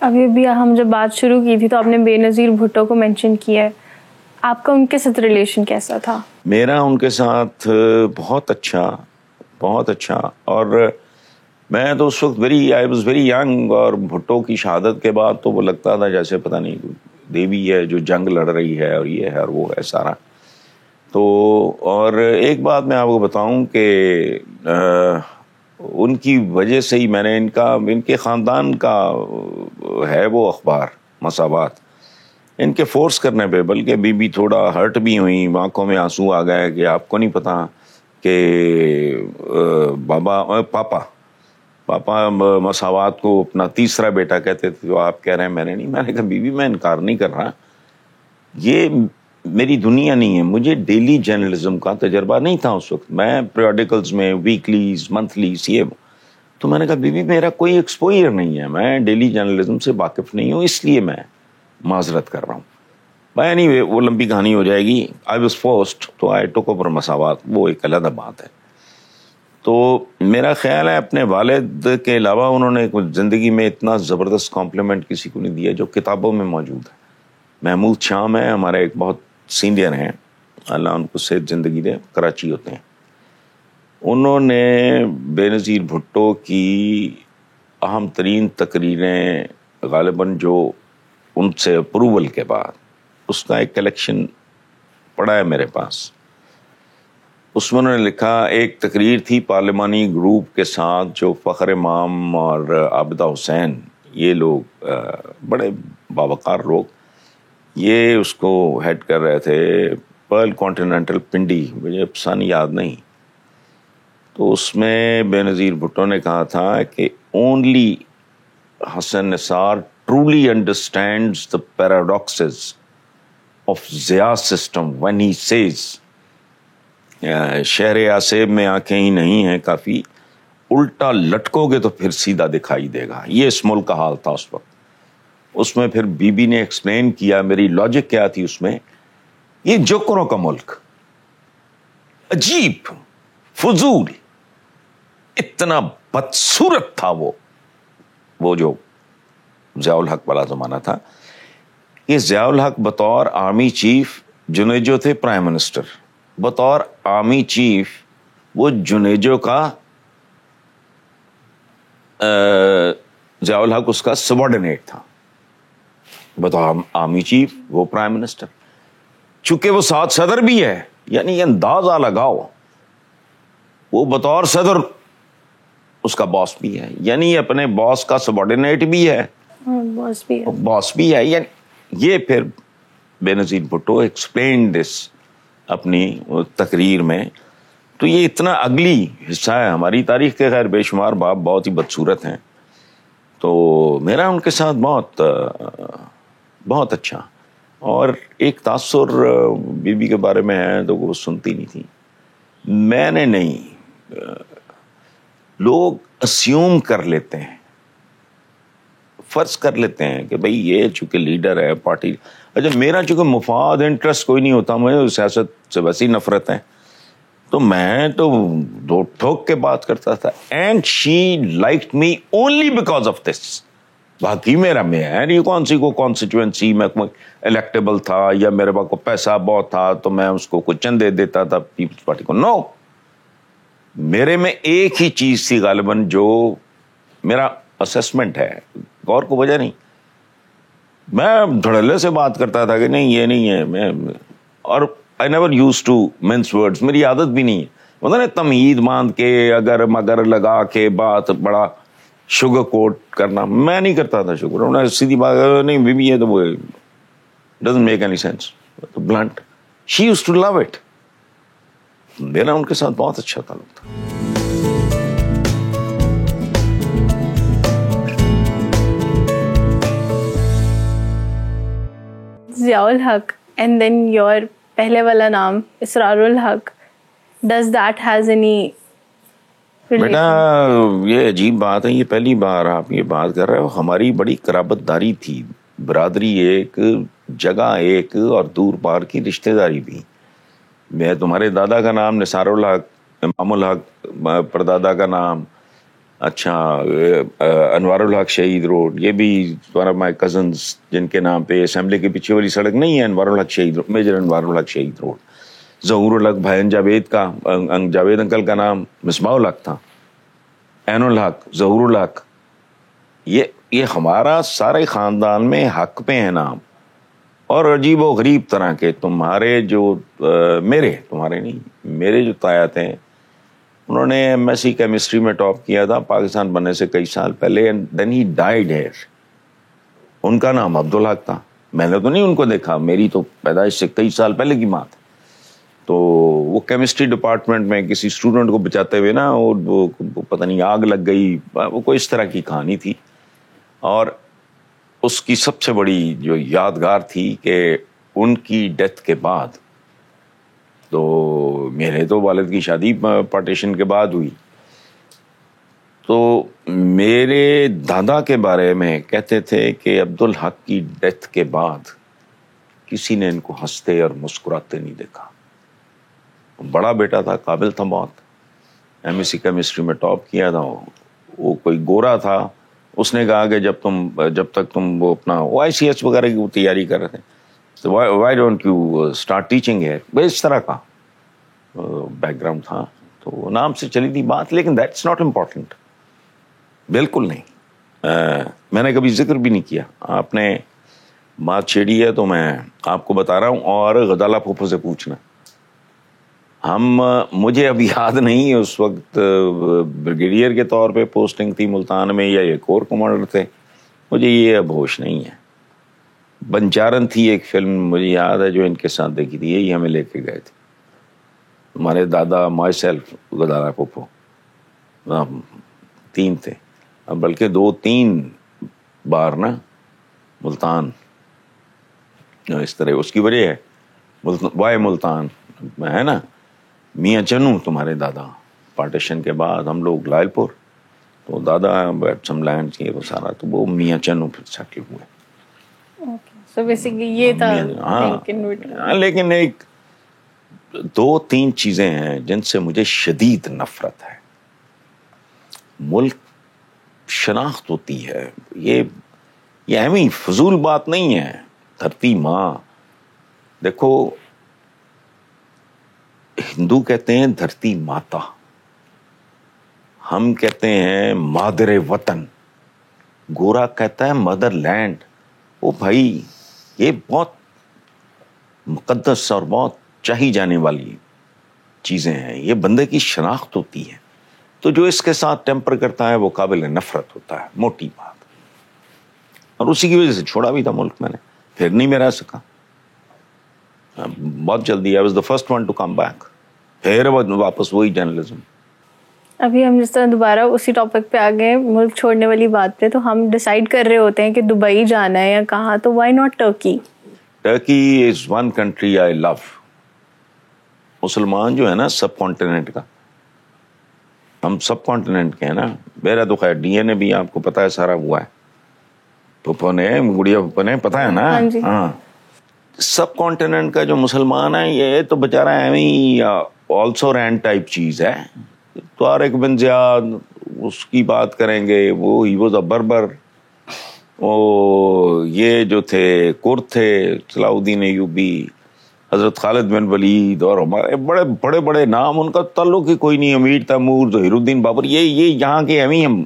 ابھی بھی ہم جب بات شروع کی تھی تو آپ نے بے نظیر بھٹو کو مینشن کیا ہے. آپ کا ان کے ساتھ ریلیشن کیسا تھا؟ میرا ان کے ساتھ بہت اچھا. اور میں تو اس وقت آئی واز ویری ینگ, اور بھٹو کی شہادت کے بعد تو وہ لگتا تھا جیسے پتہ نہیں دیوی ہے جو جنگ لڑ رہی ہے, اور یہ ہے اور وہ ہے سارا. تو اور ایک بات میں آپ کو بتاؤں کہ ان کی وجہ سے ہی میں نے ان کے خاندان کا ہے وہ اخبار مساوات, ان کے فورس کرنے پہ, بلکہ بی تھوڑا ہرٹ بھی ہوئی, آنکھوں میں آنسو آ گئے کہ آپ کو نہیں پتا کہ پاپا مساوات کو اپنا تیسرا بیٹا کہتے تھے, تو آپ کہہ رہے ہیں میں نے نہیں. میں نے کہا بی میں انکار نہیں کر رہا, یہ میری دنیا نہیں ہے. مجھے ڈیلی جرنلزم کا تجربہ نہیں تھا اس وقت, میں پیریوڈیکلز میں ویکلیز منتھلیز یہ. تو میں نے کہا بی میرا کوئی ایکسپوئر نہیں ہے, میں ڈیلی جرنلزم سے واقف نہیں ہوں, اس لیے میں معذرت کر رہا ہوں. اینی وہ لمبی کہانی ہو جائے گی. آئی واز فورسڈ تو آئی ٹوک اوور مساوات, وہ ایک علیحدہ بات ہے. تو میرا خیال ہے اپنے والد کے علاوہ انہوں نے زندگی میں اتنا زبردست کمپلیمنٹ کسی کو نہیں دیا جو کتابوں میں موجود ہے. محمود شام ہے ہمارے ایک بہت سینئر ہیں, اللہ ان کو صحت زندگی دے, کراچی ہوتے ہیں. انہوں نے بے نظیر بھٹو کی اہم ترین تقریریں غالباً جو ان سے اپروول کے بعد, اس کا ایک کلیکشن پڑا ہے میرے پاس. اس میں انہوں نے لکھا, ایک تقریر تھی پارلیمانی گروپ کے ساتھ جو فخر امام اور عابدہ حسین, یہ لوگ بڑے باوقار لوگ, یہ اس کو ہیڈ کر رہے تھے. پرل کانٹیننٹل پنڈی, مجھے افسانہ یاد نہیں. تو اس میں بے نظیر بھٹو نے کہا تھا کہ only Hasan Nisar truly understands the paradoxes of Zia system when he says شہر آسیب میں آنکھیں ہی نہیں ہیں کافی, الٹا لٹکو گے تو پھر سیدھا دکھائی دے گا. یہ اس ملک کا حال تھا اس وقت. اس میں پھر بی بی نے ایکسپلین کیا میری لاجک کیا تھی اس میں. یہ جوکروں کا ملک, عجیب, فضول, اتنا بدصورت تھا وہ جو ضیاء الحق والا زمانہ تھا. یہ ضیاء الحق بطور آرمی چیف, جنیجو تھے پرائم منسٹر, بطور آرمی چیف وہ جنیجو کا ضیاء الحق اس کا سبارڈینیٹ تھا. بطور آرمی چیف وہ پرائم منسٹر, چونکہ وہ ساتھ صدر بھی ہے, یعنی اندازہ لگاؤ, وہ بطور صدر اس کا باس بھی ہے, یعنی اپنے باس کا سبارڈینیٹ بھی ہے, باس بھی ہے. یعنی یہ پھر بے نظیر بھٹو ایکسپلین دس اپنی تقریر میں. تو یہ اتنا اگلی حصہ ہے ہماری تاریخ کے, خیر بے شمار باب بہت ہی بدصورت ہیں. تو میرا ان کے ساتھ بہت اچھا. اور ایک تاثر بی بی کے بارے میں ہے تو وہ سنتی نہیں تھی, میں نے نہیں. لوگ اسیوم کر لیتے ہیں, فرض کر لیتے ہیں کہ بھئی یہ چونکہ لیڈر ہے پارٹی. اچھا میرا چونکہ مفاد انٹرسٹ کوئی نہیں ہوتا, مجھے سیاست سے ویسی نفرت ہے, تو میں تو دو ٹھوک کے بات کرتا تھا. And she liked me only because of this. باقی میرا میں ہے کون سی کو کانسٹیچوئنسی میں الیکٹیبل تھا یا میرے پاس کو پیسہ بہت تھا تو میں اس کو کچھ چندے دیتا تھا پیپلز پارٹی کو. نو, میرے میں ایک ہی چیز تھی غالباً جو میرا اسسمنٹ ہے, غور کو وجہ نہیں. میں دھڑلے سے بات کرتا تھا کہ نہیں یہ نہیں ہے میں, اور I never used to mince words, میری عادت بھی نہیں ہے. مطلب نا تمہید باندھ کے اگر مگر لگا کے بات بڑا شوگر کوٹ کرنا, میں نہیں کرتا تھا شوگر. سیدھی بات نہیں بی بی ہے تو وہ doesn't make any sense, blunt. She used to love it. میرا ان کے ساتھ بہت اچھا تعلق تھا. ضیاء الحق and then your پہلے والا نام اسرار الحق, does that has any relation? بیٹا یہ عجیب بات ہے, یہ پہلی بار آپ یہ بات کر رہے ہو. ہماری بڑی قرابت داری تھی, برادری ایک, جگہ ایک, اور دور پار کی رشتہ داری بھی. میں تمہارے دادا کا نام نثار الحق, امام الحق پردادا کا نام, اچھا انوار الحق شہید روڈ، یہ بھی ون آف مائی کزنز جن کے نام پہ اسمبلی کے پیچھے والی سڑک نہیں ہے، انوار الحق شہید روڈ، میجر انوار الحق شہید روڈ۔ ظہور الحق بھائی جاوید کا، جاوید انکل کا نام مصباح الحق تھا، عین الحق، ظہور الحق، یہ ہمارا سارے خاندان میں حق پہ ہے نام۔ اور عجیب و غریب طرح کے تمہارے جو تمہارے نہیں، میرے جو تایا تھے، انہوں نے ایم ایس سی کیمسٹری میں ٹاپ کیا تھا پاکستان بننے سے کئی سال پہلے، and then he died here. ان کا نام عبدالحق تھا، میں نے تو نہیں ان کو دیکھا، میری تو پیدائش سے کئی سال پہلے کی بات ہے۔ تو وہ کیمسٹری ڈپارٹمنٹ میں کسی اسٹوڈنٹ کو بچاتے ہوئے نا، وہ پتہ نہیں آگ لگ گئی، وہ کوئی اس طرح کی کہانی تھی۔ اور اس کی سب سے بڑی جو یادگار تھی کہ ان کی ڈیتھ کے بعد، تو میرے تو والد کی شادی پارٹیشن کے بعد ہوئی، تو میرے دادا کے بارے میں کہتے تھے کہ عبدالحق کی ڈیتھ کے بعد کسی نے ان کو ہنستے اور مسکراتے نہیں دیکھا۔ بڑا بیٹا تھا، قابل تھا بہت، ایم ایس سی کیمسٹری میں ٹاپ کیا تھا، وہ کوئی گورا تھا۔ اس نے کہا کہ جب تک تم وہ اپنا ICS وغیرہ کی تیاری کر رہے تھے، تو why don't you start teaching ہے، اس طرح کا بیک گراؤنڈ تھا۔ تو نام سے چلی تھی بات، لیکن دیٹس ناٹ امپورٹنٹ، بالکل نہیں۔ میں نے کبھی ذکر بھی نہیں کیا، آپ نے بات چھیڑی ہے تو میں آپ کو بتا رہا ہوں، اور غزالہ پھوپھو سے پوچھنا۔ مجھے اب یاد نہیں اس وقت بریگیڈیئر کے طور پہ پوسٹنگ تھی ملتان میں یا ایک اور کمانڈر تھے، مجھے یہ اب ہوش نہیں ہے۔ بنجارن تھی ایک فلم مجھے یاد ہے جو ان کے ساتھ دیکھی تھی، یہی ہمیں لے کے گئے تھے ہمارے دادا، مائی سیلف، غزالہ پھوپھو، 3 تھے، بلکہ 2-3 بار نا ملتان اس طرح۔ اس کی وجہ ہے وائے ملتان ہے نا، میاں چنو تمہارے دادا، پارٹیشن کے بعد ہم لوگ لائل پور، تو دادا سم لینڈ کی وہ سارا، تو وہ میاں چنو پھر سیٹل ہوئے۔ سو بیسیکلی یہ تھا۔ ہاں، لیکن ایک 2-3 چیزیں ہیں جن سے مجھے شدید نفرت ہے۔ ملک شناخت ہوتی ہے، یہ ایویں فضول بات نہیں ہے۔ دھرتی ماں، دیکھو ہندو کہتے ہیں دھرتی ماتا، ہم کہتے ہیں مادر وطن، گورا کہتا ہے مدر لینڈ۔ او بھائی، یہ بہت مقدس اور بہت چاہی جانے والی چیزیں ہیں، یہ بندے کی شناخت ہوتی ہے۔ تو جو اس کے ساتھ ٹیمپر کرتا ہے وہ قابل نفرت ہوتا ہے، موٹی بات۔ اور اسی کی وجہ سے چھوڑا بھی تھا ملک میں نے، پھر نہیں میں رہ سکا بہت جلدی۔ I was the first one to come back، پھر واپس وہی جرنلزم۔ ابھی ہم جس طرح دوبارہ اسی ٹاپک پہ آ گئے، ملک چھوڑنے والی بات پہ، تو ہم ڈیسائیڈ کر رہے ہوتے ہیں کہ دبئی جانا ہے یا کہاں، تو why not Turkey? Turkey is one country I love. مسلمان جو ہے نا سب کانٹیننٹ کا، ہم سب کانٹیننٹ کے ہیں نا، میرا تو خیر ڈی این اے بھی آپ کو پتا ہے سارا ہوا ہے، پھپھو نے، گڑیا پھپھو نے، پتا ہے نا۔ ہاں، سب کانٹیننٹ کا جو مسلمان ہے، یہ تو بیچارہ ایویں آلسو رین ٹائپ چیز ہے۔ طارق بن زیاد، اس کی بات کریں گے، وہ ہی واز اے بربر۔ یہ جو تھے کرد تھے، صلاح الدین ایوبی، حضرت خالد بن ولید، اور ہمارے بڑے بڑے بڑے نام، ان کا تعلق ہی کوئی نہیں، امیر تیمور، ظہیر الدین بابر، یہ یہاں کے ایویں ہم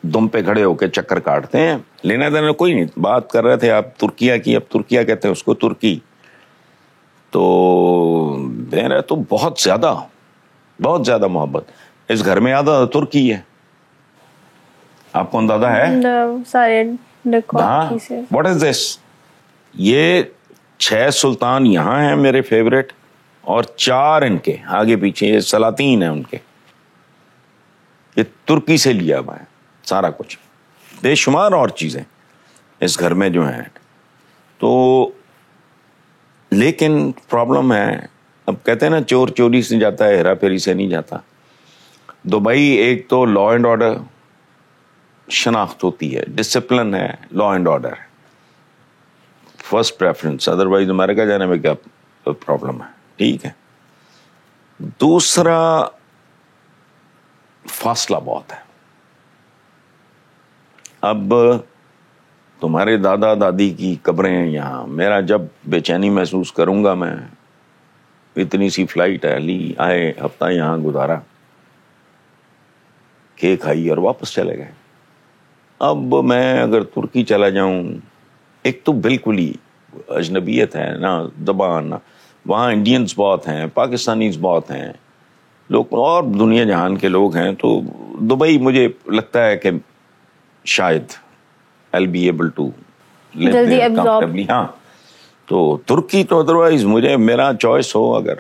دم پہ کھڑے ہو کے چکر کاٹتے ہیں، لینا دینا کوئی نہیں۔ بات کر رہے تھے آپ ترکیہ کی، اب ترکیہ کہتے ہیں اس کو، ترکی تو میرا تو بہت زیادہ محبت اس گھر میں آدھا ترکی ہے، آپ کو اندازہ ہے؟ سارے واٹ از دس؟ یہ 6 سلطان یہاں ہیں میرے فیوریٹ، اور 4 ان کے آگے پیچھے یہ سلاطین ہیں ان کے، یہ ترکی سے لیا ہوا ہے سارا کچھ، بے شمار اور چیزیں اس گھر میں جو ہیں۔ تو لیکن پرابلم ہے، اب کہتے ہیں نا چور چوری سے جاتا ہے، ہیرا پھیری سے نہیں جاتا۔ دبئی ایک تو لا اینڈ آرڈر شناخت ہوتی ہے، ڈسپلن ہے، law and order first preference, otherwise امریکہ جانے میں کیا پرابلم ہے، ٹھیک ہے۔ دوسرا فاصلہ بہت ہے. اب تمہارے دادا دادی کی قبریں ہیں یہاں, میرا جب بے چینی محسوس کروں گا میں, اتنی سی فلائٹ ہے, لی آئے, ہفتہ یہاں گزارا, کیک کھائی اور واپس چلے گئے. اب میں اگر ترکی چلا جاؤں, ایک تو بالکل ہی اجنبیت ہے نا زبان, وہاں انڈینز بہت ہیں, پاکستانیز بہت ہیں لوگ, اور دنیا جہان کے لوگ ہیں. تو دبئی مجھے لگتا ہے کہ شاید I'll be able to live جلدی there absorb. comfortably. ہاں, تو ترکی تو ادروائز مجھے میرا چوائس ہو, اگر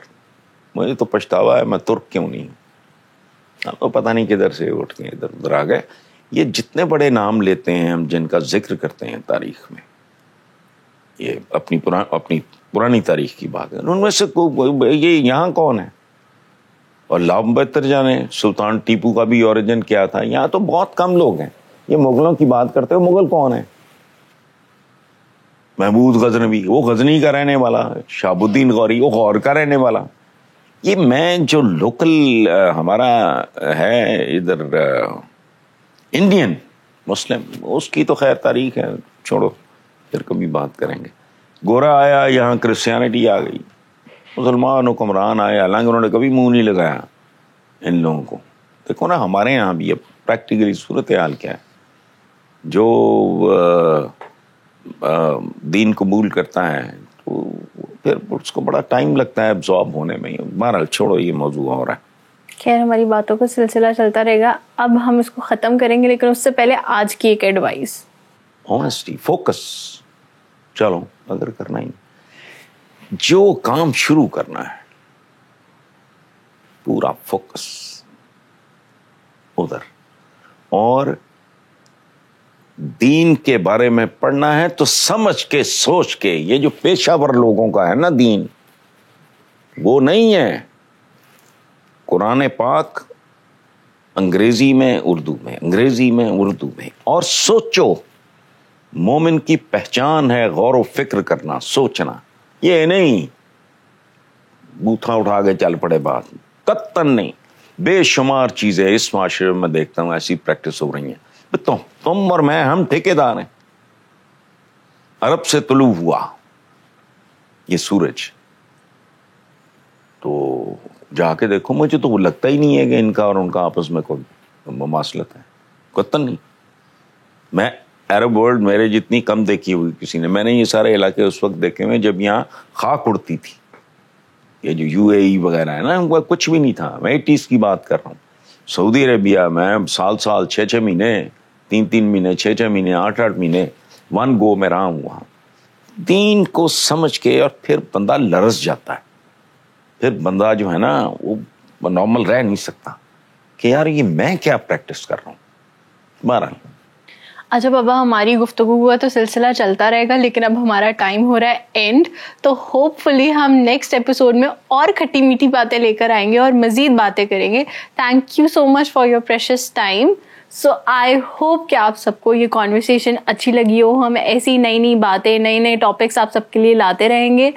مجھے تو پچھتاوا ہے میں ترک کیوں نہیں. اب تو پتہ نہیں کدھر سے اٹھ کے ادھر ادھر آ گئے. یہ جتنے بڑے نام لیتے ہیں ہم, جن کا ذکر کرتے ہیں تاریخ میں, یہ اپنی پرانی تاریخ کی بات ہے, ان میں سے یہ یہاں کون ہے؟ اور لاؤ بہتر جانے سلطان ٹیپو کا بھی اوریجن کیا تھا. یہاں تو بہت کم لوگ ہیں. یہ مغلوں کی بات کرتے ہو, مغل کون ہے؟ محمود غزنوی, وہ غزنی کا رہنے والا. شہاب الدین غوری, وہ غور کا رہنے والا. یہ میں جو لوکل ہمارا ہے ادھر انڈین مسلم, اس کی تو خیر تاریخ ہے, چھوڑو پھر کبھی بات کریں گے. گورا آیا یہاں, کرسچینٹی آ گئی, مسلمان حکمران آئے, حالانکہ انہوں نے کبھی منہ نہیں لگایا ان لوگوں کو. دیکھو نا ہمارے یہاں بھی اب پریکٹیکلی صورتحال کیا ہے. جو دین قبول کرتا ہے تو پھر اس کو بڑا ٹائم لگتا ہے ایبزارب ہونے میں. بہرحال چھوڑو, یہ موضوع ہو رہا ہے. خیر, ہماری باتوں کا سلسلہ چلتا رہے گا. اب ہم اس کو ختم کریں گے, لیکن اس سے پہلے آج کی ایک ایڈوائس. Honesty, focus. چلو اگر کرنا ہی جو کام شروع کرنا ہے پورا فوکس ادھر, اور دین کے بارے میں پڑھنا ہے تو سمجھ کے سوچ کے. یہ جو پیشہ ور لوگوں کا ہے نا دین, وہ نہیں ہے قرآن پاک انگریزی میں اردو میں, انگریزی میں اردو میں. اور سوچو, مومن کی پہچان ہے غور و فکر کرنا, سوچنا. یہ نہیں بوتھا اٹھا کے چل پڑے بات, قطعاً نہیں. بے شمار چیزیں اس معاشرے میں دیکھتا ہوں ایسی پریکٹس ہو رہی ہیں. تم اور میں, ہم ٹھیکیدار ہیں. عرب سے طلوع ہوا یہ سورج, تو جا کے دیکھو, مجھے تو وہ لگتا ہی نہیں ہے کہ ان کا اور ان کا آپس میں کوئی مماثلت ہے, قطعاً نہیں. میں عرب ورلڈ میرے جتنی کم دیکھی ہوئی کسی نے. میں نے یہ سارے علاقے اس وقت دیکھے ہوئے جب یہاں خاک اڑتی تھی. یہ جو یو اے ای وغیرہ ہے نا, وہ کچھ بھی نہیں تھا. میں 80s کی بات کر رہا ہوں. سعودی عربیہ میں سال 6 مہینے, 3 مہینے, 6 مہینے, 8 مہینے ون گو میں رہا ہوں وہاں. دین کو سمجھ کے, اور پھر بندہ لرز جاتا ہے. پھر بندہ جو ہے نا وہ نارمل رہ نہیں سکتا کہ یار یہ میں کیا پریکٹس کر رہا ہوں. بہرحال اچھا بابا, ہماری گفتگو ہوا تو سلسلہ چلتا رہے گا, لیکن اب ہمارا ٹائم ہو رہا ہے اینڈ. تو ہوپ فلی ہم نیکسٹ ایپیسوڈ میں اور کھٹی میٹھی باتیں لے کر آئیں گے اور مزید باتیں کریں گے. Thank you so much for your precious time. So I hope کہ آپ سب کو یہ کانورسیشن اچھی لگی ہو. ہم ایسی نئی نئی باتیں, نئے نئے ٹاپکس آپ سب کے لیے لاتے رہیں گے.